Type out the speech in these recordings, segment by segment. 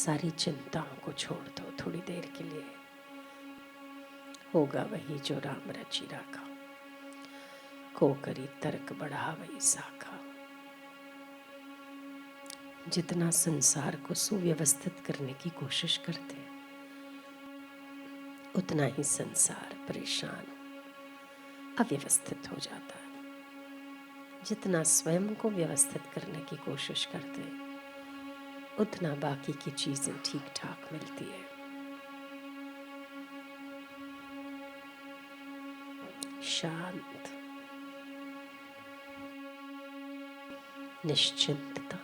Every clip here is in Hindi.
सारी चिंताओं को छोड़ दो थोड़ी देर के लिए। होगा वही जो राम रचि राखा, को करी तर्क बढ़ावई साखा। जितना संसार को सुव्यवस्थित करने की कोशिश करते हैं, उतना ही संसार परेशान अव्यवस्थित हो जाता है। जितना स्वयं को व्यवस्थित करने की कोशिश करते हैं, उतना बाकी की चीजें ठीक ठाक मिलती है। शांत, निश्चिंतता,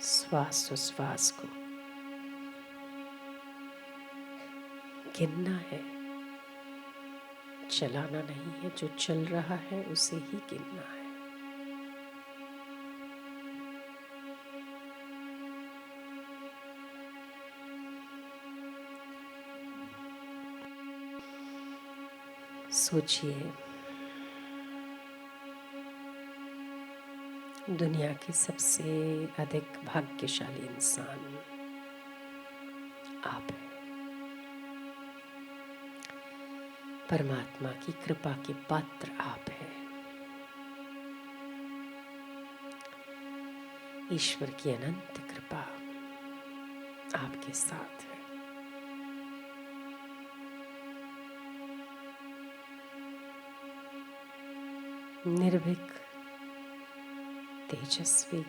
श्वास उश्वास को गिनना है, चलाना नहीं है। जो चल रहा है उसे ही गिनना है। सोचिए, दुनिया की सबसे अधिक भाग्यशाली इंसान आप हैं। परमात्मा की कृपा के पात्र आप हैं। ईश्वर की अनंत कृपा आपके साथ है। निर्भीक, तेजस्वी,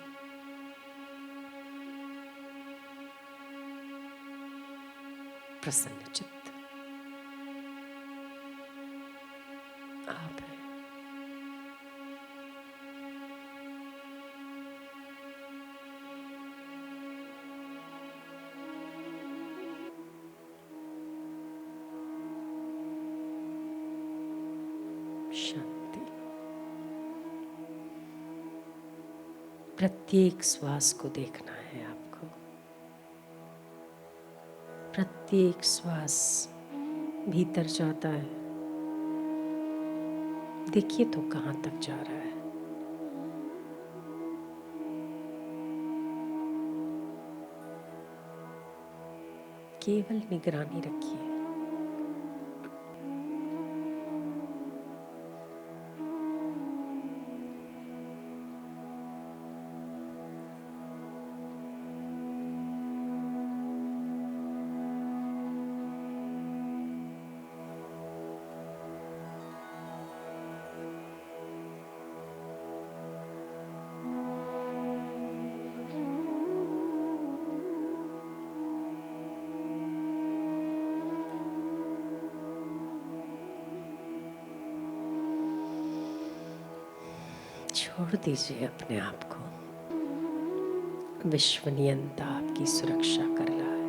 प्रसन्न चित्त आप हैं। शांति। प्रत्येक श्वास को देखना है आपको। प्रत्येक श्वास भीतर जाता है, देखिए तो कहाँ तक जा रहा है। केवल निगरानी रखिए। छोड़ दीजिए अपने आप को। विश्व नियंता आपकी सुरक्षा कर रहा है।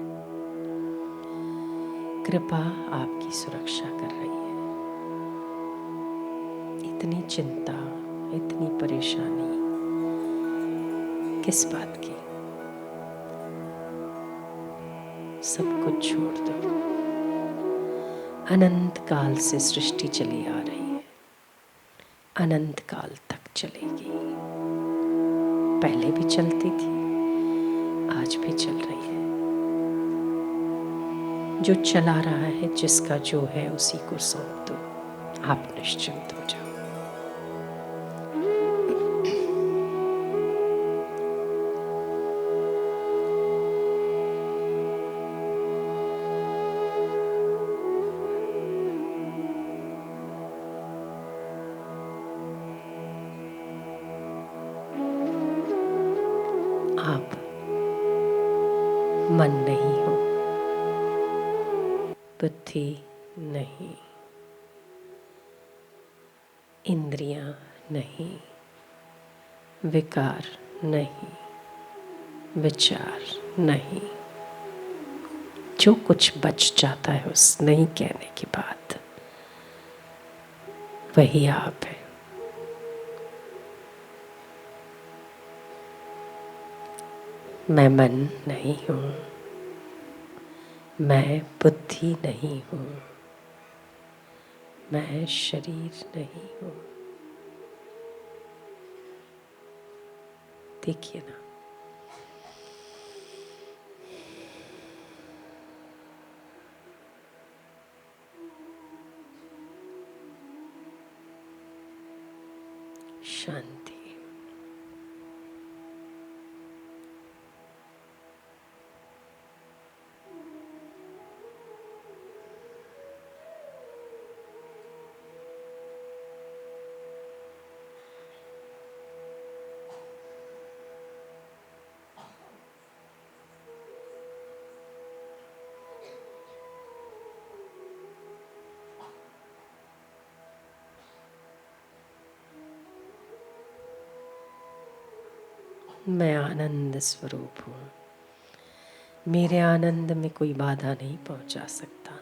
कृपा आपकी सुरक्षा कर रही है। इतनी चिंता, इतनी परेशानी किस बात की? सब कुछ छोड़ दो। अनंत काल से सृष्टि चली आ रही है, अनंत काल तक चलेगी। पहले भी चलती थी, आज भी चल रही है। जो चला रहा है, जिसका जो है उसी को सौंप दो। आप निश्चिंत हो जाओ। आप मन नहीं हो, बुद्धि नहीं, इंद्रियां नहीं, विकार नहीं, विचार नहीं। जो कुछ बच जाता है उस नहीं कहने की बात, वही आप है। मैं मन नहीं हूँ, मैं बुद्धि नहीं हूँ, मैं शरीर नहीं हूँ। देखिए ना, शांति। मैं आनंद स्वरूप हूँ। मेरे आनंद में कोई बाधा नहीं पहुंचा सकता।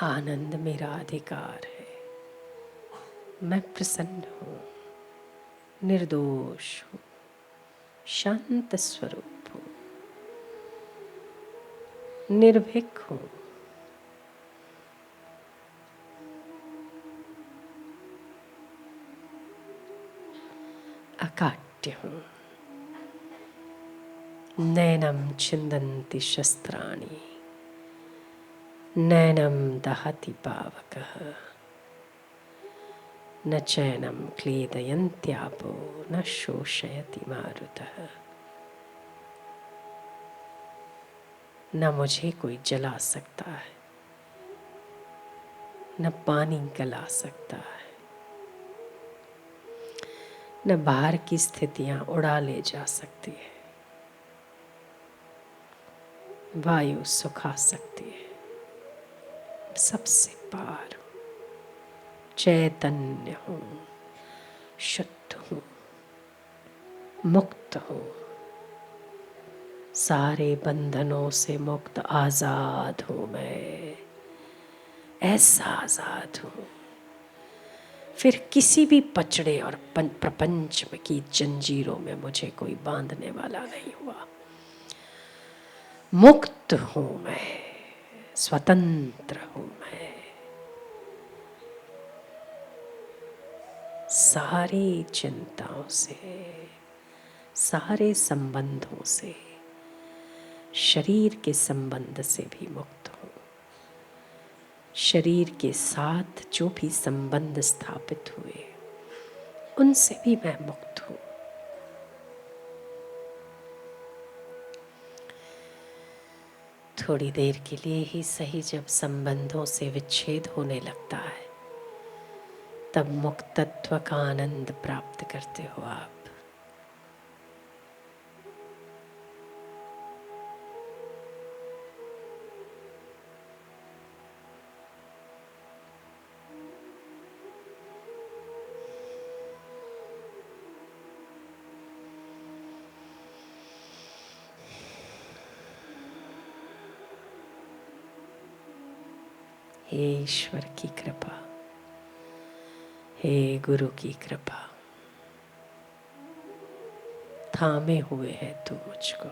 आनंद मेरा अधिकार है। मैं प्रसन्न हूँ, निर्दोष हूँ, शांत स्वरूप हूँ, निर्भीक हूँ। अकाट्य हूँ। नैनम छिन्दन्ति शस्त्राणि, नैनम दहति पावकः, न चैनम क्लेदयन्त्यापो, न शोषयति मारुतः। न मुझे कोई जला सकता है, न पानी गला सकता है, न बाहर की स्थितियां उड़ा ले जा सकती है, वायु सुखा सकती है। सबसे पार हूँ, चैतन्य हूँ, शुद्ध हूँ, मुक्त हूँ, सारे बंधनों से मुक्त आजाद हूँ। मैं ऐसा आजाद हूँ, फिर किसी भी पचड़े और प्रपंच में की जंजीरों में मुझे कोई बांधने वाला नहीं हुआ। मुक्त हूँ मैं, स्वतंत्र हूँ मैं। सारी चिंताओं से, सारे संबंधों से, शरीर के संबंध से भी मुक्त हूँ। शरीर के साथ जो भी संबंध स्थापित हुए उनसे भी मैं मुक्त हूँ। थोड़ी देर के लिए ही सही, जब संबंधों से विच्छेद होने लगता है तब मुक्तत्व का आनंद प्राप्त करते हो आप। हे ईश्वर की कृपा, हे गुरु की कृपा, थामे हुए है तू मुझको।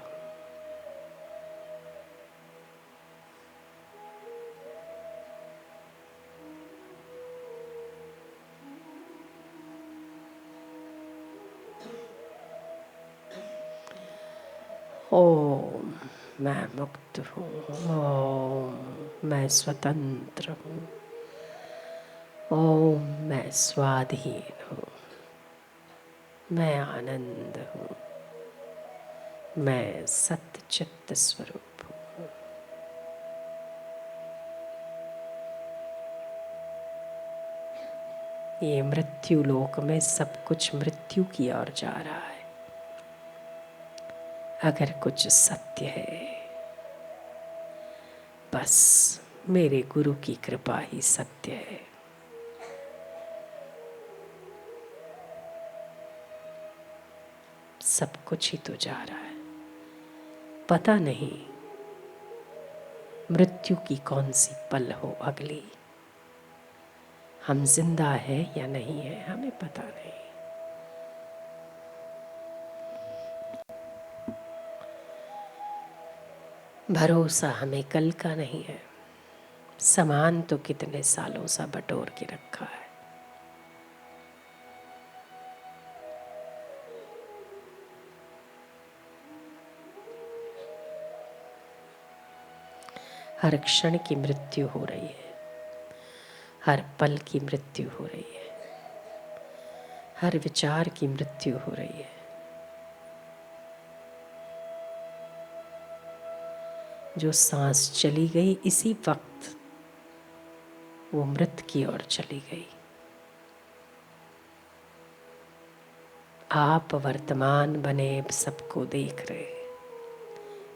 ओम, मैं मुक्त हूँ। ओम, मैं स्वतंत्र हूँ। ओम, मैं स्वाधीन हूँ। मैं आनंद हूँ। मैं सच्चित स्वरूप हूँ। ये मृत्यु लोक में सब कुछ मृत्यु की ओर जा रहा है। अगर कुछ सत्य है, बस मेरे गुरु की कृपा ही सत्य है। सब कुछ ही तो जा रहा है। पता नहीं मृत्यु की कौन सी पल हो अगली। हम जिंदा है या नहीं है हमें पता नहीं। भरोसा हमें कल का नहीं है, सामान तो कितने सालों सा बटोर के रखा है। हर क्षण की मृत्यु हो रही है, हर पल की मृत्यु हो रही है, हर विचार की मृत्यु हो रही है। जो सांस चली गई इसी वक्त वो मृत की ओर चली गई। आप वर्तमान बने सबको देख रहे,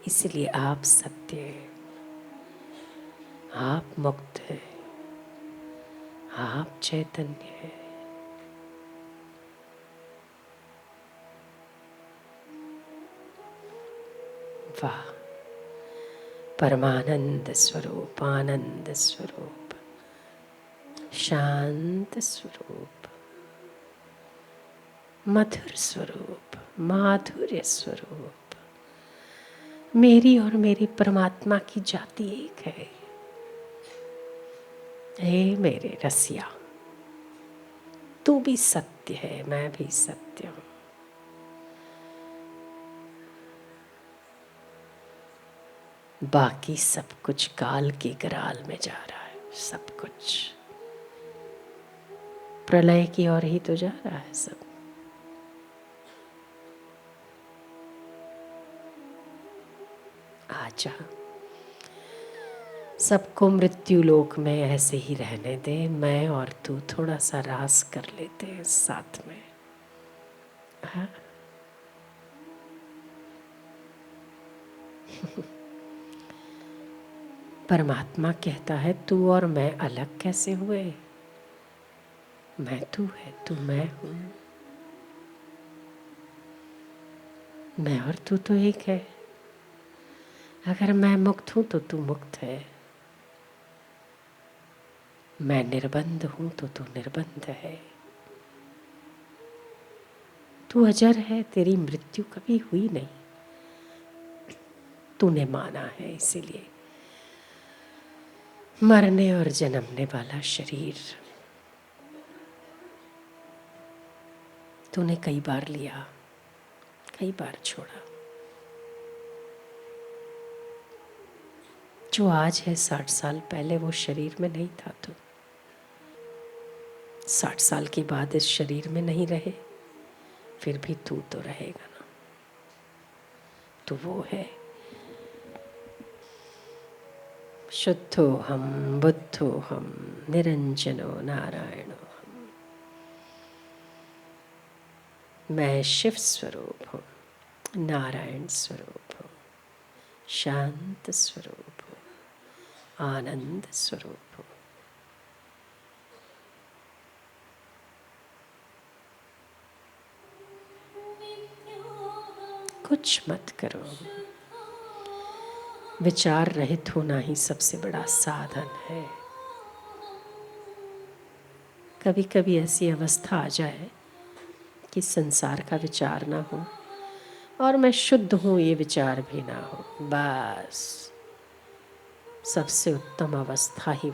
इसलिए आप सत्य हैं, आप मुक्त हैं, आप चैतन्य हैं। वाह, परमानंद स्वरूप, आनंद स्वरूप, शांत स्वरूप, मधुर स्वरूप, माधुर्य स्वरूप। मेरी और मेरी परमात्मा की जाति एक है। हे मेरे रसिया, तू भी सत्य है, मैं भी सत्य हूँ। बाकी सब कुछ काल की गराल में जा रहा है, सब कुछ प्रलय की ओर ही तो जा रहा है सब। आजा, सबको मृत्यु लोक में ऐसे ही रहने दे। मैं और तू थोड़ा सा रास कर लेते हैं साथ में। हाँ? परमात्मा कहता है तू और मैं अलग कैसे हुए? मैं तू है, तू मैं हूं। मैं और तू तो एक है। अगर मैं मुक्त हूं तो तू मुक्त है, मैं निर्बंध हूं तो तू निर्बंध है। तू अजर है, तेरी मृत्यु कभी हुई नहीं, तूने माना है, इसीलिए मरने और जन्मने वाला शरीर तूने कई बार लिया, कई बार छोड़ा। जो आज है 60 साल पहले वो शरीर में नहीं था। तू 60 साल के बाद इस शरीर में नहीं रहे, फिर भी तू तो रहेगा ना। तू वो है। शुद्धो हम, बुद्धो हम, निरंजनो नारायणो हम। मैं शिव स्वरूप हूँ, नारायण स्वरूप हूँ, शांत स्वरूप हूँ, आनंद स्वरूप हूँ। कुछ मत करो। विचार रहित होना ही सबसे बड़ा साधन है। कभी कभी ऐसी अवस्था आ जाए कि संसार का विचार ना हो और मैं शुद्ध हूँ ये विचार भी ना हो, बस सबसे उत्तम अवस्था ही